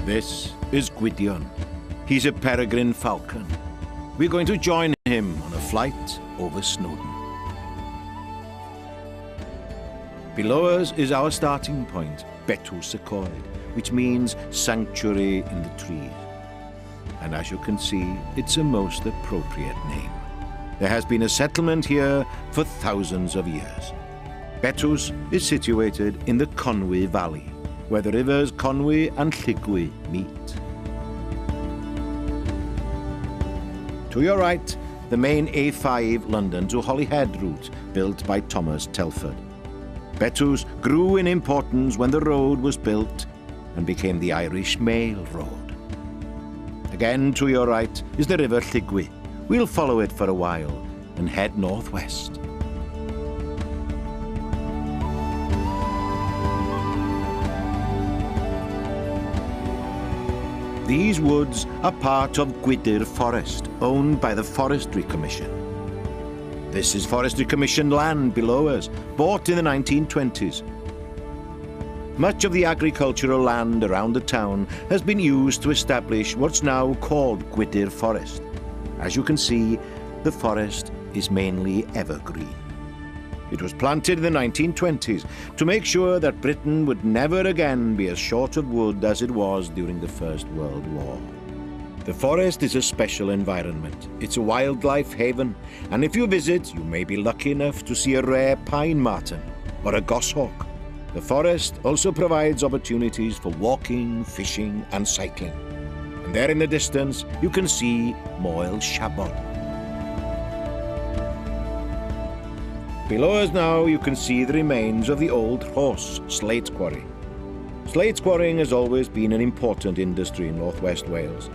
This is Gwydion. He's a peregrine falcon. We're going to join him on a flight over Snowdon. Below us is our starting point, Betu Secoed, which means sanctuary in the trees. And as you can see, it's a most appropriate name. There has been a settlement here for thousands of years. Betus is situated in the Conwy Valley, where the rivers Conwy and Llygwy meet. To your right, the main A5 London to Holyhead route built by Thomas Telford. Betus grew in importance when the road was built and became the Irish Mail Road. Again to your right is the river Llygwy. We'll follow it for a while and head northwest. These woods are part of Gwydyr Forest, owned by the Forestry Commission. This is Forestry Commission land below us, bought in the 1920s. Much of the agricultural land around the town has been used to establish what's now called Gwydyr Forest. As you can see, the forest is mainly evergreen. It was planted in the 1920s to make sure that Britain would never again be as short of wood as it was during the First World War. The forest is a special environment. It's a wildlife haven, and if you visit, you may be lucky enough to see a rare pine marten or a goshawk. The forest also provides opportunities for walking, fishing, and cycling. And there in the distance, you can see Moel Shabod. Below us now, you can see the remains of the old horse slate quarry. Slate quarrying has always been an important industry in northwest Wales.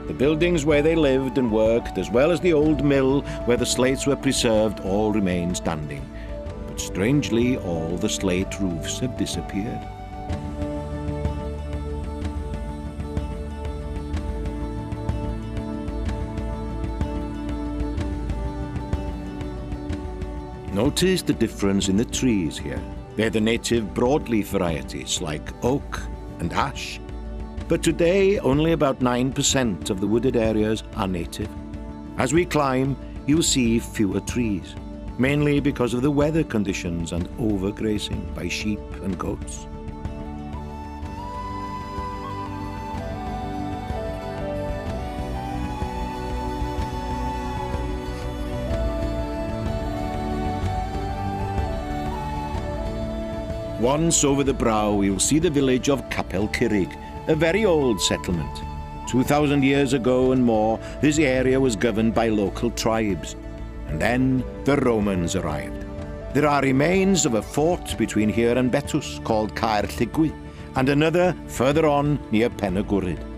The buildings where they lived and worked, as well as the old mill where the slates were preserved, all remain standing. But strangely, all the slate roofs have disappeared. Notice the difference in the trees here. They're the native broadleaf varieties like oak and ash. But today, only about 9% of the wooded areas are native. As we climb, you'll see fewer trees, mainly because of the weather conditions and overgrazing by sheep and goats. Once over the brow, you'll see the village of Capel Curig, a very old settlement. 2,000 years ago and more, this area was governed by local tribes. And then the Romans arrived. There are remains of a fort between here and Betus called Caer Llygwy, and another further on near Pen y Gwryd.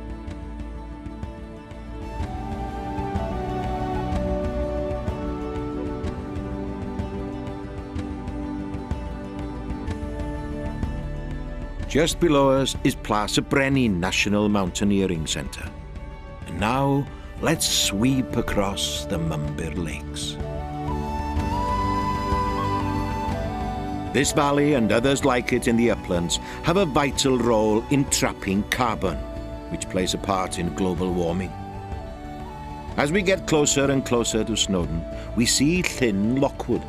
Just below us is Plas y Brenin National Mountaineering Centre. And now, let's sweep across the Mumbyr Lakes. This valley and others like it in the uplands have a vital role in trapping carbon, which plays a part in global warming. As we get closer and closer to Snowdon, we see Llyn Lockwood.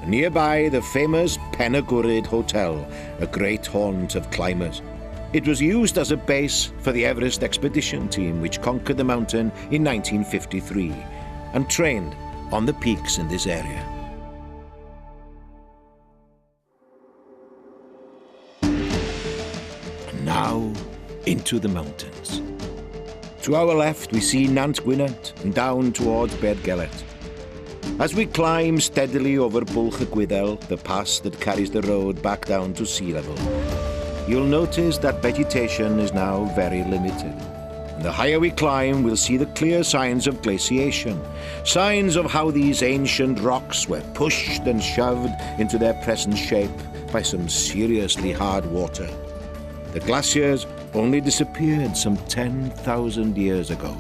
Nearby, the famous Pen y Gwryd Hotel, a great haunt of climbers. It was used as a base for the Everest expedition team which conquered the mountain in 1953 and trained on the peaks in this area. And now, into the mountains. To our left, we see Nant Gwynant and down towards Beddgelert. As we climb steadily over Bwlch y Gwyddel, the pass that carries the road back down to sea level, you'll notice that vegetation is now very limited. And the higher we climb, we'll see the clear signs of glaciation, signs of how these ancient rocks were pushed and shoved into their present shape by some seriously hard water. The glaciers only disappeared some 10,000 years ago.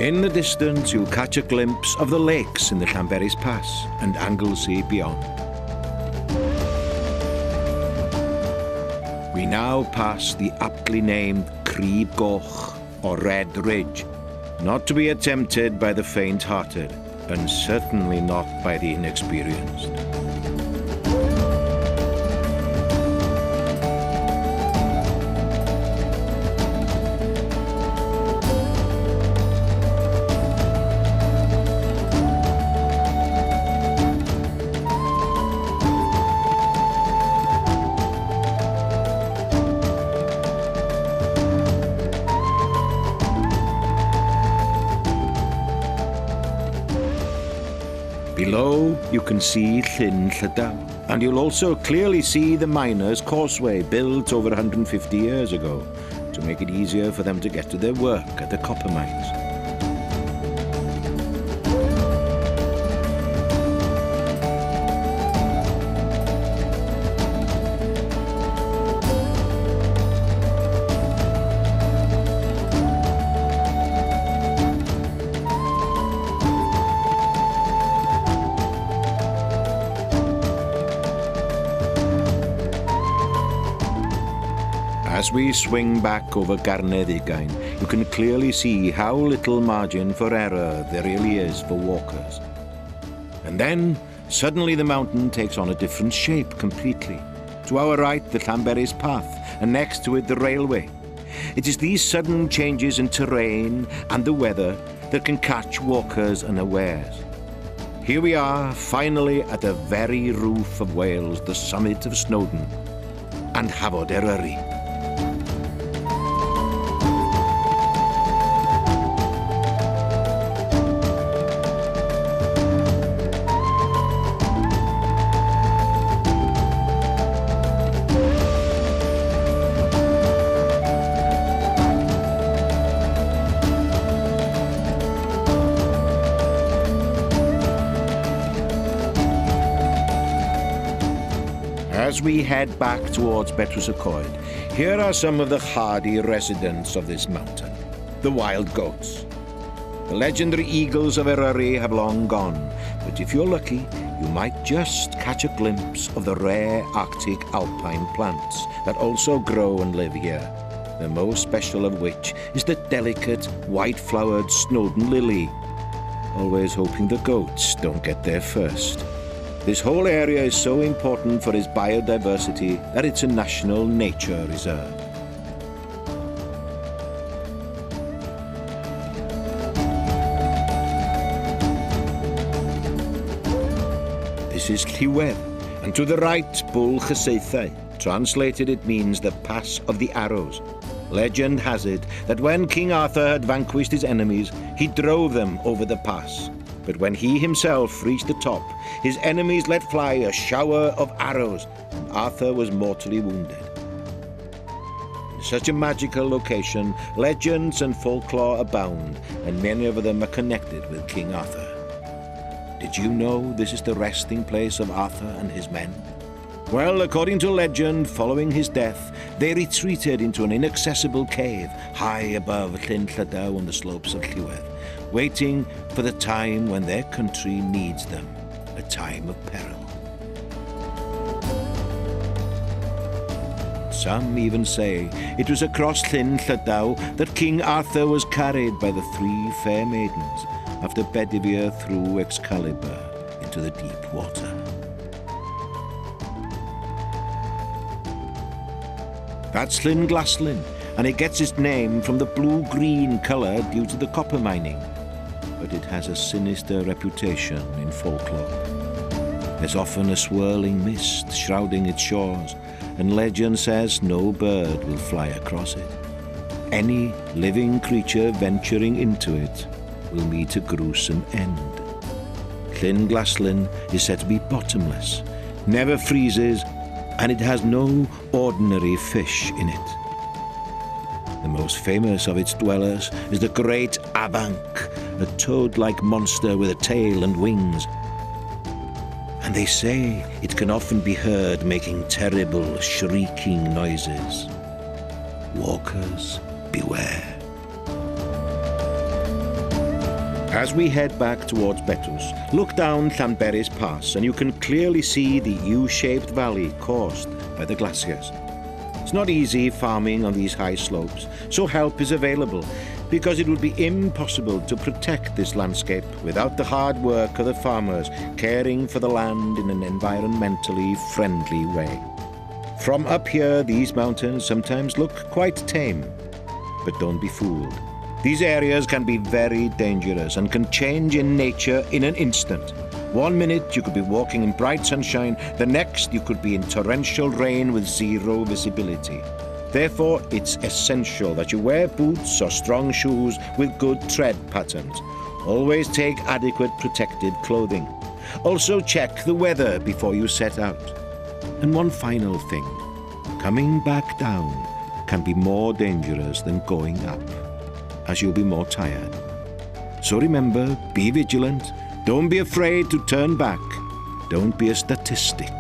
In the distance, you'll catch a glimpse of the lakes in the Llanberis Pass and Anglesey beyond. We now pass the aptly named Crib Goch, or Red Ridge, not to be attempted by the faint-hearted, and certainly not by the inexperienced. Below, you can see Llyn Llydaw, and you'll also clearly see the miners' causeway built over 150 years ago to make it easier for them to get to their work at the copper mines. As we swing back over Garnedd Ugain, you can clearly see how little margin for error there really is for walkers. And then, suddenly the mountain takes on a different shape completely. To our right, the Llanberis Path, and next to it, the railway. It is these sudden changes in terrain and the weather that can catch walkers unawares. Here we are, finally, at the very roof of Wales, the summit of Snowdon, and Hafod Eryri. As we head back towards Betws y Coed, here are some of the hardy residents of this mountain, the wild goats. The legendary eagles of Eryri have long gone, but if you're lucky, you might just catch a glimpse of the rare Arctic alpine plants that also grow and live here, the most special of which is the delicate, white-flowered Snowdon lily, always hoping the goats don't get there first. This whole area is so important for its biodiversity that it's a national nature reserve. This is Llywydd, and to the right, Bwll Chyseithau. Translated, it means the Pass of the Arrows. Legend has it that when King Arthur had vanquished his enemies, he drove them over the pass. But when he himself reached the top, his enemies let fly a shower of arrows, and Arthur was mortally wounded. In such a magical location, legends and folklore abound, and many of them are connected with King Arthur. Did you know this is the resting place of Arthur and his men? Well, according to legend, following his death, they retreated into an inaccessible cave high above Llyn Llydaw on the slopes of Llywydd, waiting for the time when their country needs them, a time of peril. Some even say it was across Llyn Llydaw that King Arthur was carried by the three fair maidens after Bedivere threw Excalibur into the deep water. That's Llyn Glaslyn, and it gets its name from the blue-green colour due to the copper mining. But it has a sinister reputation in folklore. There's often a swirling mist shrouding its shores, and legend says no bird will fly across it. Any living creature venturing into it will meet a gruesome end. Llyn Glaslyn is said to be bottomless, never freezes, and it has no ordinary fish in it. The most famous of its dwellers is the great Abanc, a toad-like monster with a tail and wings. And they say it can often be heard making terrible, shrieking noises. Walkers, beware. As we head back towards Betws, look down Llanberis Pass and you can clearly see the U-shaped valley caused by the glaciers. It's not easy farming on these high slopes, so help is available, because it would be impossible to protect this landscape without the hard work of the farmers caring for the land in an environmentally friendly way. From up here, these mountains sometimes look quite tame, but don't be fooled. These areas can be very dangerous and can change in nature in an instant. 1 minute you could be walking in bright sunshine, the next you could be in torrential rain with zero visibility. Therefore, it's essential that you wear boots or strong shoes with good tread patterns. Always take adequate protective clothing. Also check the weather before you set out. And one final thing, coming back down can be more dangerous than going up, as you'll be more tired. So remember, be vigilant. Don't be afraid to turn back. Don't be a statistic.